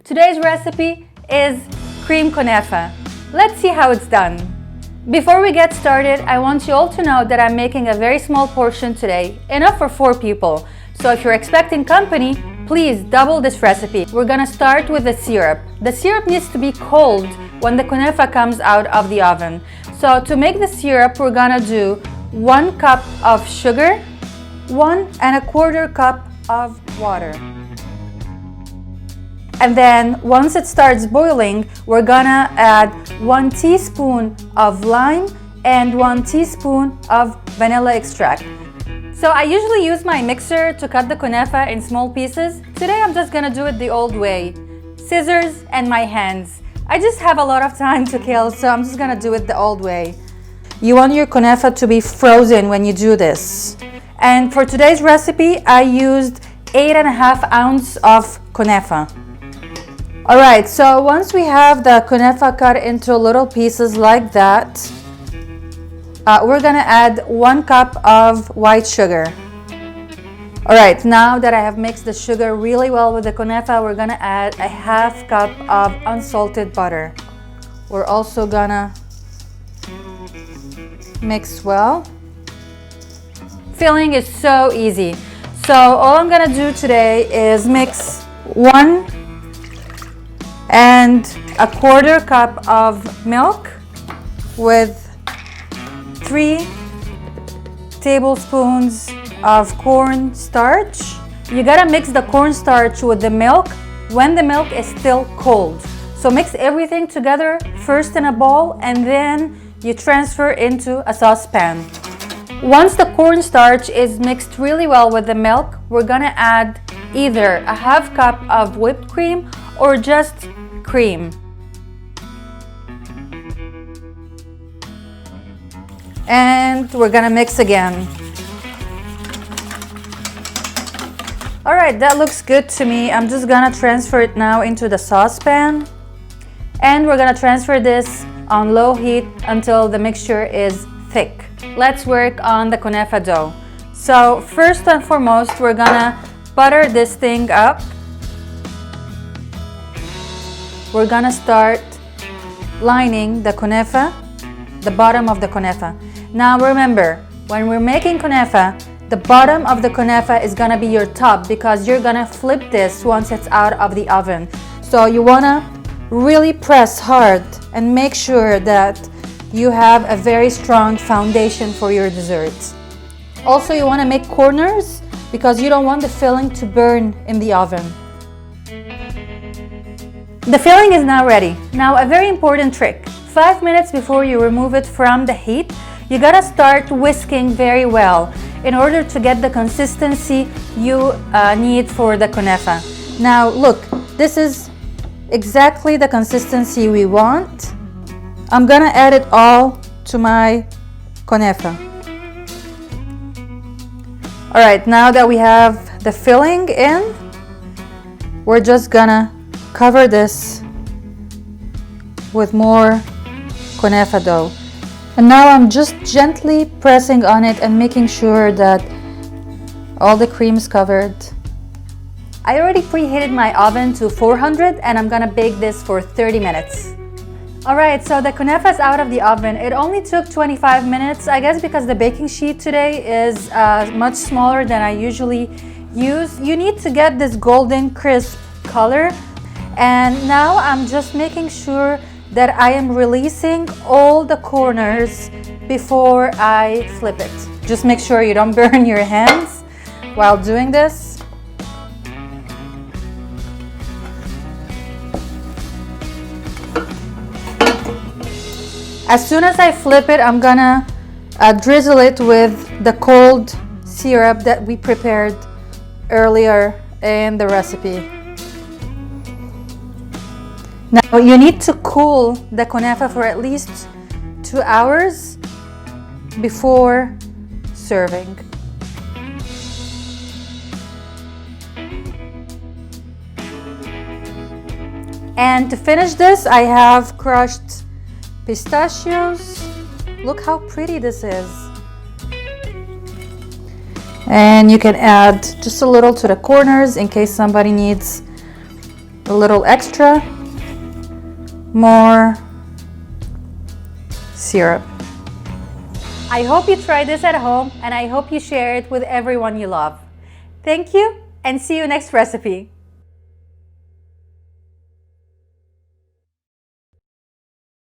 Today's recipe is cream Konafa. Let's see how it's done. Before we get started, I want you all to know that I'm making a very small portion today, enough for 4 people. So if you're expecting company, please double this recipe. We're gonna start with the syrup. The syrup needs to be cold when the Konafa comes out of the oven. So to make the syrup, we're gonna do 1 cup of sugar, 1 1/4 cup of water. And then once it starts boiling, we're gonna add 1 teaspoon of lime and 1 teaspoon of vanilla extract. So I usually use my mixer to cut the Konafa in small pieces. Today I'm just gonna do it the old way. Scissors and my hands. I just have a lot of time to kill, so I'm just gonna do it the old way. You want your Konafa to be frozen when you do this. And for today's recipe, I used 8.5 ounces of Konafa. Alright, so once we have the Konafa cut into little pieces like that, we're gonna add 1 cup of white sugar. Alright, now that I have mixed the sugar really well with the Konafa, we're gonna add a 1/2 cup of unsalted butter. We're also gonna mix well. Filling is so easy. So all I'm gonna do today is mix 1 1/4 cup of milk with 3 tablespoons of corn starch. You gotta mix the corn starch with the milk when the milk is still cold. So mix everything together first in a bowl and then you transfer into a saucepan. Once the corn starch is mixed really well with the milk, we're gonna add either a 1/2 cup of whipped cream or just cream. And we're gonna mix again. Alright, that looks good to me. I'm just gonna transfer it now into the saucepan. And we're gonna transfer this on low heat until the mixture is thick. Let's work on the Konafa dough. So first and foremost, we're gonna butter this thing up. We're gonna start lining the Konafa, the bottom of the Konafa. Now remember, when we're making Konafa, the bottom of the Konafa is gonna be your top because you're gonna flip this once it's out of the oven. So you wanna really press hard and make sure that you have a very strong foundation for your desserts. Also, you wanna make corners because you don't want the filling to burn in the oven. The filling is now ready. Now a very important trick. 5 minutes before you remove it from the heat, you gotta start whisking very well in order to get the consistency you need for the Konafa. Now look, this is exactly the consistency we want. I'm gonna add it all to my Konafa. Alright, now that we have the filling in, we're just gonna cover this with more Konafa dough. And now I'm just gently pressing on it and making sure that all the cream is covered. I already preheated my oven to 400 and I'm gonna bake this for 30 minutes. Alright, so the Konafa is out of the oven. It only took 25 minutes, I guess because the baking sheet today is much smaller than I usually use. You need to get this golden crisp color. And now I'm just making sure that I am releasing all the corners before I flip it. Just make sure you don't burn your hands while doing this. As soon as I flip it, I'm gonna drizzle it with the cold syrup that we prepared earlier in the recipe. Now you need to cool the Konafa for at least 2 hours before serving. And to finish this, I have crushed pistachios. Look how pretty this is. And you can add just a little to the corners in case somebody needs a little extra, more syrup. I hope you try this at home and I hope you share it with everyone you love. Thank you and see you next recipe.